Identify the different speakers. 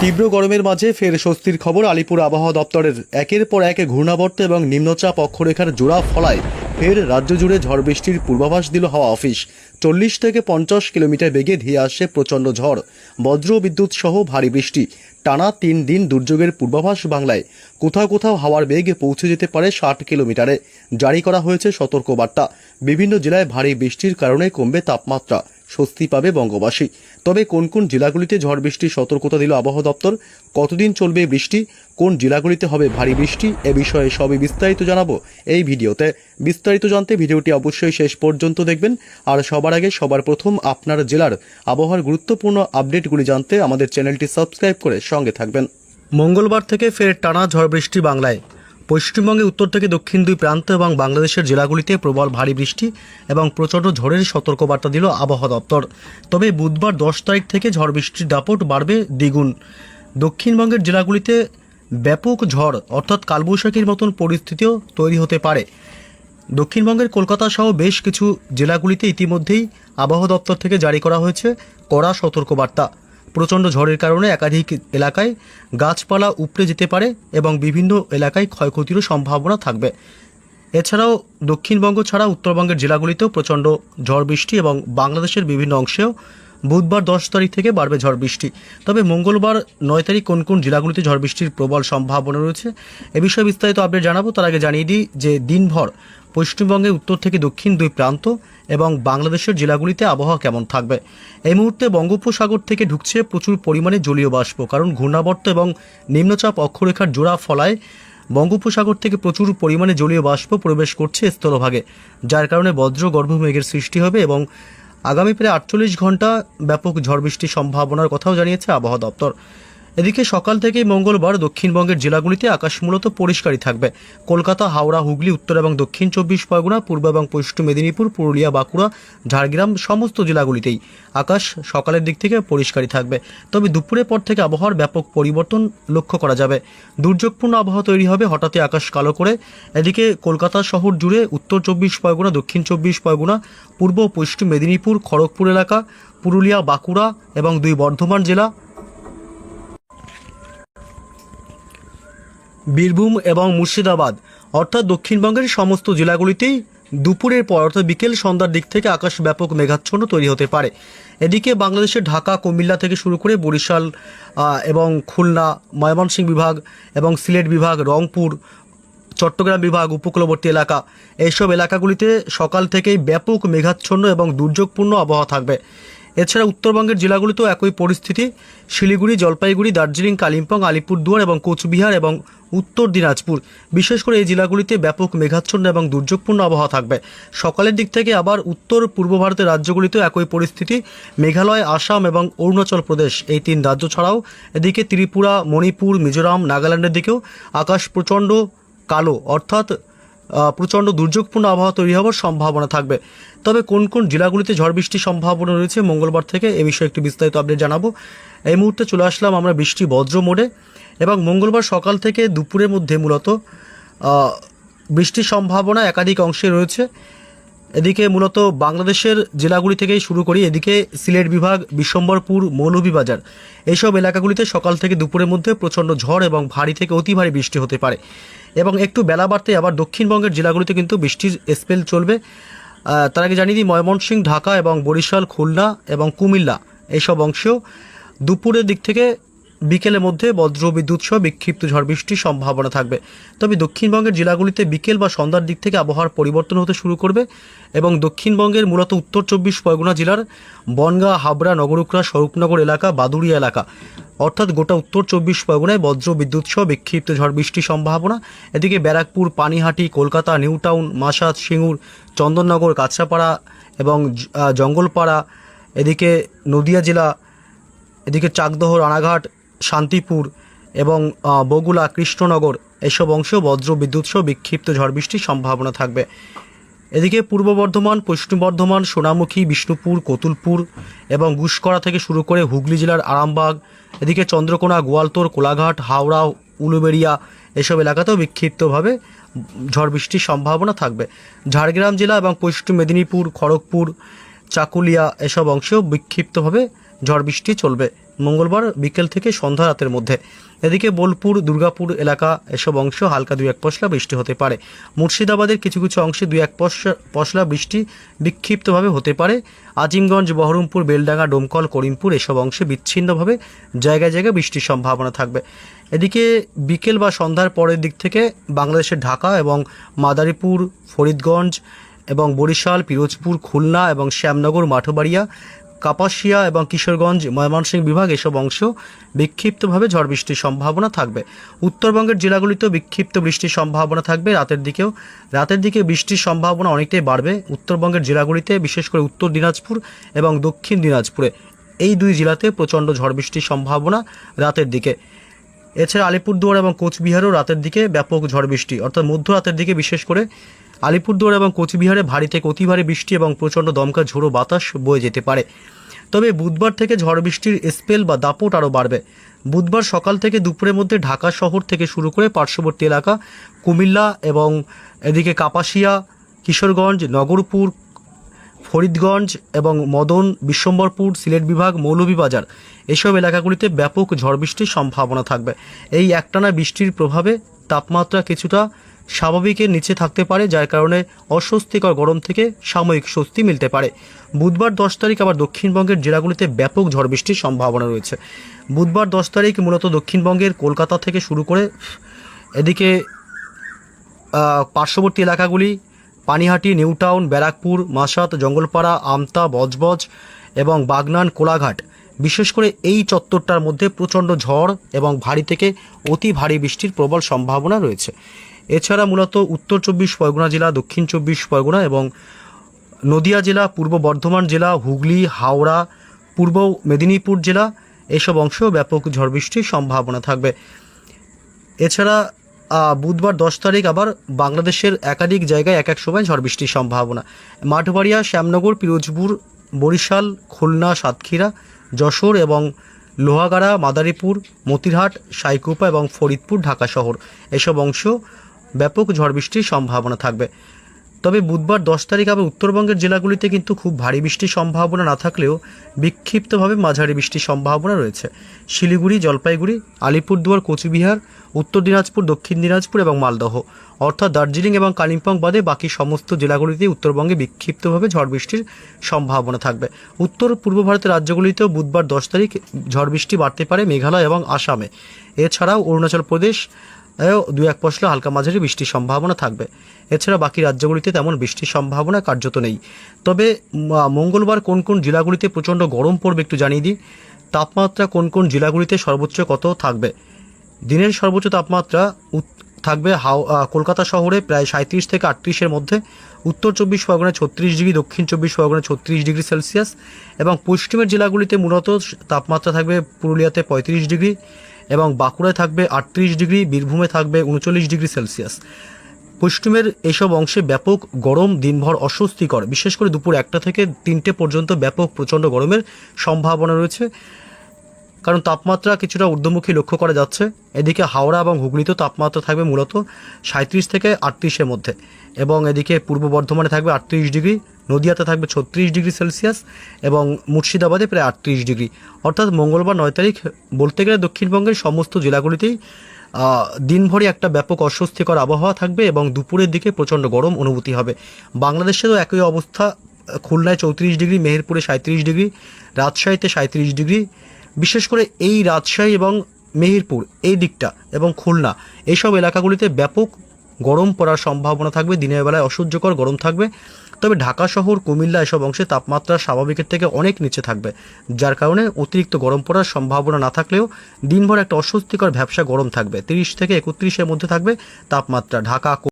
Speaker 1: তীব্র গরমের মাঝে ফের স্বস্তির খবর আলিপুর আবহাওয়া দপ্তরের। একের পর এক ঘূর্ণাবর্ত এবং নিম্নচাপ অক্ষরেখার জোড়া ফলায় ফের রাজ্য জুড়ে ঝড় বৃষ্টির পূর্বাভাস দিল হাওয়া অফিস। 40 থেকে 50 কিলোমিটার বেগে ধেয়ে আসছে প্রচণ্ড ঝড়, বজ্র বিদ্যুৎ সহ ভারী বৃষ্টি। টানা 3 দিন দুর্যোগের পূর্বাভাস বাংলায়। কোথাও কোথাও হাওয়ার বেগ পৌঁছে যেতে পারে 60 কিলোমিটারে। জারি করা হয়েছে সতর্কবার্তা। বিভিন্ন জেলায় ভারী বৃষ্টির কারণে কমবে তাপমাত্রা, স্বস্তি পাবে বঙ্গবাসী। তবে কোন কোন জেলাগুলিতে ঝড় বৃষ্টির সতর্কতা দিল আবহাওয়া দপ্তর, কতদিন চলবে বৃষ্টি, কোন জেলাগুলিতে হবে ভারী বৃষ্টি, এ বিষয়ে সবই বিস্তারিত জানাবো এই ভিডিওতে। বিস্তারিত জানতে ভিডিওটি অবশ্যই শেষ পর্যন্ত দেখবেন। আর সবার আগে সবার প্রথম আপনার জেলার আবহাওয়ার গুরুত্বপূর্ণ আপডেটগুলি জানতে আমাদের চ্যানেলটি সাবস্ক্রাইব করে সঙ্গে থাকবেন। মঙ্গলবার থেকে ফের টানা ঝড় বৃষ্টি বাংলায়। পশ্চিমবঙ্গে উত্তর থেকে দক্ষিণ দুই প্রান্ত এবং বাংলাদেশের জেলাগুলিতে প্রবল ভারী বৃষ্টি এবং প্রচণ্ড ঝড়ের সতর্কবার্তা দিল আবহাওয়া দপ্তর। তবে বুধবার 10 তারিখ থেকে ঝড় বৃষ্টির দাপট বাড়বে দ্বিগুণ। দক্ষিণবঙ্গের জেলাগুলিতে ব্যাপক ঝড় অর্থাৎ কালবৈশাখীর মতন পরিস্থিতিও তৈরি হতে পারে। দক্ষিণবঙ্গের কলকাতা সহ বেশ কিছু জেলাগুলিতে ইতিমধ্যেই আবহাওয়া দপ্তর থেকে জারি করা হয়েছে কড়া সতর্কবার্তা। প্রচণ্ড ঝড়ের কারণে একাধিক এলাকায় গাছপালা উপড়ে যেতে পারে এবং বিভিন্ন এলাকায় ক্ষয়ক্ষতিরও সম্ভাবনা থাকবে। এছাড়াও দক্ষিণবঙ্গ ছাড়া উত্তরবঙ্গের জেলাগুলিতেও প্রচণ্ড ঝড় বৃষ্টি এবং বাংলাদেশের বিভিন্ন অংশেও বুধবার 10 তারিখ থেকে বাড়বে ঝড় বৃষ্টি। তবে মঙ্গলবার 9 তারিখ কোন কোন জেলাগুলিতে ঝড় বৃষ্টির প্রবল সম্ভাবনা রয়েছে এ বিষয়ে বিস্তারিত আপডেট জানাবো। তার আগে জানিয়ে দিই যে দিনভর পশ্চিমবঙ্গে উত্তর থেকে দক্ষিণ দুই প্রান্ত এবং বাংলাদেশের জেলাগুলিতে আবহাওয়া কেমন থাকবে। এই মুহূর্তে বঙ্গোপসাগর থেকে ঢুকছে প্রচুর পরিমাণে জলীয় বাষ্প, কারণ ঘূর্ণাবর্ত এবং নিম্নচাপ অক্ষরেখার জোড়া ফলায় বঙ্গোপসাগর থেকে প্রচুর পরিমাণে জলীয় বাষ্প প্রবেশ করছে স্থলভাগে, যার কারণে বজ্র গর্ভমেঘের সৃষ্টি হবে এবং আগামী প্রায় 48 ঘন্টা ব্যাপক ঝড় বৃষ্টির সম্ভাবনার কথাও জানিয়েছে আবহাওয়া দপ্তর। এদিকে সকাল থেকেই মঙ্গলবার দক্ষিণবঙ্গের জেলাগুলিতে আকাশ মূলত পরিষ্কারই থাকবে। কলকাতা, হাওড়া, হুগলি, উত্তর এবং দক্ষিণ 24 পরগনা, পূর্ব এবং পশ্চিম মেদিনীপুর, পুরুলিয়া, বাঁকুড়া, ঝাড়গ্রাম সমস্ত জেলাগুলিতেই আকাশ সকালের দিক থেকে পরিষ্কারই থাকবে। তবে দুপুরের পর থেকে আবহাওয়ার ব্যাপক পরিবর্তন লক্ষ্য করা যাবে। দুর্যোগপূর্ণ আবহাওয়া তৈরি হবে হঠাৎই আকাশ কালো করে। এদিকে কলকাতা শহর জুড়ে উত্তর 24 পরগনা, দক্ষিণ 24 পরগনা, পূর্ব ও পশ্চিম মেদিনীপুর, খড়গপুর এলাকা, পুরুলিয়া, বাঁকুড়া এবং 2 বর্ধমান জেলা, বীরভূম এবং মুর্শিদাবাদ অর্থাৎ দক্ষিণবঙ্গের সমস্ত জেলাগুলিতেই দুপুরের পর অর্থাৎ বিকেল সন্ধ্যার দিক থেকে আকাশ ব্যাপক মেঘাচ্ছন্ন তৈরি হতে পারে। এদিকে বাংলাদেশের ঢাকা, কুমিল্লা থেকে শুরু করে বরিশাল এবং খুলনা, ময়মনসিংহ বিভাগ এবং সিলেট বিভাগ, রংপুর, চট্টগ্রাম বিভাগ, উপকূলবর্তী এলাকা, এইসব এলাকাগুলিতে সকাল থেকেই ব্যাপক মেঘাচ্ছন্ন এবং দুর্যোগপূর্ণ আবহাওয়া থাকবে। এছাড়া উত্তরবঙ্গের জেলাগুলিতেও একই পরিস্থিতি। শিলিগুড়ি, জলপাইগুড়ি, দার্জিলিং, কালিম্পং, আলিপুরদুয়ার এবং কোচবিহার এবং উত্তর দিনাজপুর, বিশেষ করে এই জেলাগুলিতে ব্যাপক মেঘাচ্ছন্ন এবং দুর্যোগপূর্ণ আবহাওয়া থাকবে। সকালের দিক থেকে আবার উত্তর পূর্ব ভারতের রাজ্যগুলিতেও একই পরিস্থিতি। মেঘালয়, আসাম এবং অরুণাচল প্রদেশ এই 3 রাজ্য ছাড়াও এদিকে ত্রিপুরা, মণিপুর, মিজোরাম, নাগাল্যান্ডের দিকেও আকাশ প্রচণ্ড কালো অর্থাৎ প্রচণ্ড দুর্যোগপূর্ণ আবহাওয়া তৈরি হওয়ার সম্ভাবনা থাকবে। তবে কোন কোন জেলাগুলিতে ঝড় বৃষ্টির সম্ভাবনা রয়েছে মঙ্গলবার থেকে এ বিষয়ে একটু বিস্তারিত আপডেট জানাবো। এই মুহূর্তে চলে আসলাম আমরা বৃষ্টি বজ্র মোডে এবং মঙ্গলবার সকাল থেকে দুপুরের মধ্যে মূলত বৃষ্টির সম্ভাবনা একাধিক অংশে রয়েছে। এদিকে মূলত বাংলাদেশের জেলাগুলি থেকেই শুরু করি। এদিকে সিলেট বিভাগ, বিশ্বম্বরপুর, মৌলভীবাজার এইসব এলাকাগুলিতে সকাল থেকে দুপুরের মধ্যে প্রচণ্ড ঝড় এবং ভারী থেকে অতি ভারী বৃষ্টি হতে পারে এবং একটু বেলা বাড়তে আবার দক্ষিণবঙ্গের জেলাগুলিতে কিন্তু বৃষ্টির স্পেল চলবে। তার আগে জানিয়ে দিই ময়মনসিংহ, ঢাকা এবং বরিশাল, খুলনা এবং কুমিল্লা এইসব অংশেও দুপুরের দিক থেকে বিকেলের মধ্যে বজ্র বিদ্যুৎ সহ বিক্ষিপ্ত ঝড় বৃষ্টির সম্ভাবনা থাকবে। তবে দক্ষিণবঙ্গের জেলাগুলিতে বিকেল বা সন্ধ্যার দিক থেকে আবহাওয়ার পরিবর্তন হতে শুরু করবে এবং দক্ষিণবঙ্গের মূলত উত্তর 24 পরগনা জেলার বনগাঁ, হাবড়া, নগরুকড়া, স্বরূপনগর এলাকা, বাদুড়িয়া এলাকা অর্থাৎ গোটা উত্তর 24 পরগনায় বজ্র বিদ্যুৎ সহ বিক্ষিপ্ত ঝড় বৃষ্টির সম্ভাবনা। এদিকে ব্যারাকপুর, পানিহাটি, কলকাতা, নিউ টাউন, মাসাদ, সিঙ্গুর, চন্দননগর, কাছড়াপাড়া এবং জঙ্গলপাড়া, এদিকে নদিয়া জেলা, এদিকে চাকদহ, রানাঘাট, শান্তিপুর এবং বগুলা, কৃষ্ণনগর এসব অংশেও বজ্র বিদ্যুৎ সহ বিক্ষিপ্ত ঝড় বৃষ্টির সম্ভাবনা থাকবে। এদিকে পূর্ব বর্ধমান, পশ্চিম বর্ধমান, সোনামুখী, বিষ্ণুপুর, কতুলপুর এবং গুসকরা থেকে শুরু করে হুগলি জেলার আরামবাগ, এদিকে চন্দ্রকোনা, গোয়ালতোড়, কোলাঘাট, হাওড়া, উলুবেড়িয়া এসব এলাকাতেও বিক্ষিপ্তভাবে ঝড় বৃষ্টির সম্ভাবনা থাকবে। ঝাড়গ্রাম জেলা এবং পশ্চিম মেদিনীপুর, খড়গপুর, চাকুলিয়া এসব অংশেও বিক্ষিপ্তভাবে ঝড় বৃষ্টি চলবে মঙ্গলবার বিকেল থেকে সন্ধ্যা রাতের মধ্যে। এদিকে বোলপুর, দুর্গাপুর এলাকা এসব অংশ হালকা 2-1 পশলা বৃষ্টি হতে পারে। মুর্শিদাবাদের কিছু কিছু অংশে 2-1 পশলা বৃষ্টি বিক্ষিপ্তভাবে হতে পারে। আজিমগঞ্জ, বহরমপুর, বেলডাঙ্গা, ডোমকল, করিমপুর এসব অংশে বিচ্ছিন্নভাবে জায়গায় জায়গায় বৃষ্টির সম্ভাবনা থাকবে। এদিকে বিকেল বা সন্ধ্যার পরের দিক থেকে বাংলাদেশের ঢাকা এবং মাদারীপুর, ফরিদগঞ্জ এবং বরিশাল, পিরোজপুর, খুলনা এবং শ্যামনগর, মাঠবাড়িয়া, কাপাসিয়া এবং কিশোরগঞ্জ, ময়মনসিংহ বিভাগ এসব অংশ বিক্ষিপ্তভাবে ঝড় বৃষ্টির সম্ভাবনা থাকবে। উত্তরবঙ্গের জেলাগুলিতেও বিক্ষিপ্ত বৃষ্টির সম্ভাবনা থাকবে। রাতের দিকে বৃষ্টির সম্ভাবনা অনেকটাই বাড়বে উত্তরবঙ্গের জেলাগুলিতে, বিশেষ করে উত্তর দিনাজপুর এবং দক্ষিণ দিনাজপুরে। এই দুই জেলাতে প্রচণ্ড ঝড় বৃষ্টির সম্ভাবনা রাতের দিকে। এছাড়া আলিপুরদুয়ার এবং কোচবিহারেও রাতের দিকে ব্যাপক ঝড় বৃষ্টি, অর্থাৎ মধ্যরাতের দিকে বিশেষ করে আলিপুরদুয়ার এবং কোচবিহারে ভারী থেকে অতি ভারী বৃষ্টি এবং প্রচণ্ড দমকা ঝোড়ো বাতাস বয়ে যেতে পারে। তবে বুধবার থেকে ঝড় বৃষ্টির স্পেল বা দাপট আরও বাড়বে। বুধবার সকাল থেকে দুপুরের মধ্যে ঢাকা শহর থেকে শুরু করে পার্শ্ববর্তী এলাকা কুমিল্লা এবং এদিকে কাপাসিয়া, কিশোরগঞ্জ, নগরপুর, ফরিদগঞ্জ এবং মদন, বিশ্বম্বরপুর, সিলেট বিভাগ, মৌলভীবাজার এসব এলাকাগুলিতে ব্যাপক ঝড় বৃষ্টির সম্ভাবনা থাকবে। এই একটানা বৃষ্টির প্রভাবে তাপমাত্রা কিছুটা স্বাভাবিকের নিচে থাকতে পারে, যার কারণে অস্বস্তিকর গরম থেকে সাময়িক স্বস্তি মিলতে পারে। বুধবার 10 তারিখ আবার দক্ষিণবঙ্গের জেলাগুলিতে ব্যাপক ঝড় বৃষ্টির সম্ভাবনা রয়েছে। বুধবার 10 তারিখ মূলত দক্ষিণবঙ্গের কলকাতা থেকে শুরু করে এদিকে পার্শ্ববর্তী এলাকাগুলি পানিহাটি, নিউ টাউন, ব্যারাকপুর, মাসাত, জঙ্গলপাড়া, আমতা, বজবজ এবং বাগনান, কোলাঘাট, বিশেষ করে এই চত্বরটার মধ্যে প্রচণ্ড ঝড় এবং ভারী থেকে অতি ভারী বৃষ্টির প্রবল সম্ভাবনা রয়েছে। এছাড়া মূলত উত্তর 24 পরগনা জেলা, দক্ষিণ 24 পরগনা এবং নদিয়া জেলা, পূর্ব বর্ধমান জেলা, হুগলি, হাওড়া, পূর্ব মেদিনীপুর জেলা এসব অংশেও ব্যাপক ঝড় বৃষ্টির সম্ভাবনা থাকবে। এছাড়া বুধবার 10 তারিখ আবার বাংলাদেশের একাধিক জায়গায় এক এক সময় ঝড় বৃষ্টির সম্ভাবনা। মাঠবাড়িয়া, শ্যামনগর, পিরোজপুর, বরিশাল, খুলনা, সাতক্ষীরা, যশোর এবং লোহাগাড়া, মাদারীপুর, মতিরহাট, সাইকুপা এবং ফরিদপুর, ঢাকা শহর এসব অংশ ব্যাপক ঝড় বৃষ্টির সম্ভাবনা থাকবে। তবে বুধবার 10 তারিখ আবার উত্তরবঙ্গের জেলাগুলিতে কিন্তু খুব ভারী বৃষ্টির সম্ভাবনা না থাকলেও বিক্ষিপ্তভাবে মাঝারি বৃষ্টির সম্ভাবনা রয়েছে। শিলিগুড়ি, জলপাইগুড়ি, আলিপুরদুয়ার, কোচবিহার, উত্তর দিনাজপুর, দক্ষিণ দিনাজপুর এবং মালদহ, অর্থাৎ দার্জিলিং এবং কালিম্পং বাদে বাকি সমস্ত জেলাগুলিতেই উত্তরবঙ্গে বিক্ষিপ্তভাবে ঝড় বৃষ্টির সম্ভাবনা থাকবে। উত্তর পূর্ব ভারতের রাজ্যগুলিতেও বুধবার 10 তারিখ ঝড় বৃষ্টি বাড়তে পারে মেঘালয় এবং আসামে। এছাড়াও অরুণাচল প্রদেশ 2-1 পশলা হালকা মাঝারি বৃষ্টির সম্ভাবনা থাকবে। এছাড়া বাকি রাজ্যগুলিতে তেমন বৃষ্টির সম্ভাবনা কার্যত নেই। তবে মঙ্গলবার কোন কোন জেলাগুলিতে প্রচণ্ড গরম পড়বে একটু জানিয়ে দিই। তাপমাত্রা কোন কোন জেলাগুলিতে সর্বোচ্চ কত থাকবে। দিনের সর্বোচ্চ তাপমাত্রা থাকবে কলকাতা শহরে প্রায় 37 থেকে 38-এর মধ্যে, উত্তর 24 পরগনায় 36 ডিগ্রি, দক্ষিণ 24 পরগনায় 36 ডিগ্রি সেলসিয়াস এবং পশ্চিমের জেলাগুলিতে মূলত তাপমাত্রা থাকবে পুরুলিয়াতে 35 ডিগ্রি এবং বাঁকুড়ায় থাকবে 38 ডিগ্রি, বীরভূমে থাকবে 39 ডিগ্রি সেলসিয়াস। পশ্চিমের এইসব অংশে ব্যাপক গরম, দিনভর অস্বস্তিকর, বিশেষ করে দুপুর 1টা থেকে 3টে পর্যন্ত ব্যাপক প্রচণ্ড গরমের সম্ভাবনা রয়েছে, কারণ তাপমাত্রা কিছুটা ঊর্ধ্বমুখী লক্ষ্য করা যাচ্ছে। এদিকে হাওড়া এবং হুগলিতেও তাপমাত্রা থাকবে মূলত 37 থেকে 38-এর মধ্যে এবং এদিকে পূর্ব বর্ধমানে থাকবে 38 ডিগ্রি, নদিয়াতে থাকবে 36 ডিগ্রি সেলসিয়াস এবং মুর্শিদাবাদে প্রায় 38 ডিগ্রি। অর্থাৎ মঙ্গলবার 9 তারিখ বলতে গেলে দক্ষিণবঙ্গের সমস্ত জেলাগুলিতেই দিনভরই একটা ব্যাপক অস্বস্তিকর আবহাওয়া থাকবে এবং দুপুরের দিকে প্রচণ্ড গরম অনুভূতি হবে। বাংলাদেশেরও একই অবস্থা, খুলনায় 34 ডিগ্রি, মেহেরপুরে 37 ডিগ্রি, রাজশাহীতে 37 ডিগ্রি। বিশেষ করে এই রাজশাহী এবং মেহেরপুর এই দিকটা এবং খুলনা এইসব এলাকাগুলিতে ব্যাপক গরম পড়ার সম্ভাবনা থাকবে, দিনের বেলায় অসহ্যকর গরম থাকবে। তবে ঢাকা শহর, কুমিল্লা এসব অংশে তাপমাত্রা স্বাভাবিকের থেকে অনেক নিচে থাকবে, যার কারণে অতিরিক্ত গরম পড়ার সম্ভাবনা না থাকলেও দিনভর একটা অস্বস্তিকর ভ্যাপসা গরম থাকবে। 30 থেকে 31-এর মধ্যে থাকবে তাপমাত্রা। ঢাকা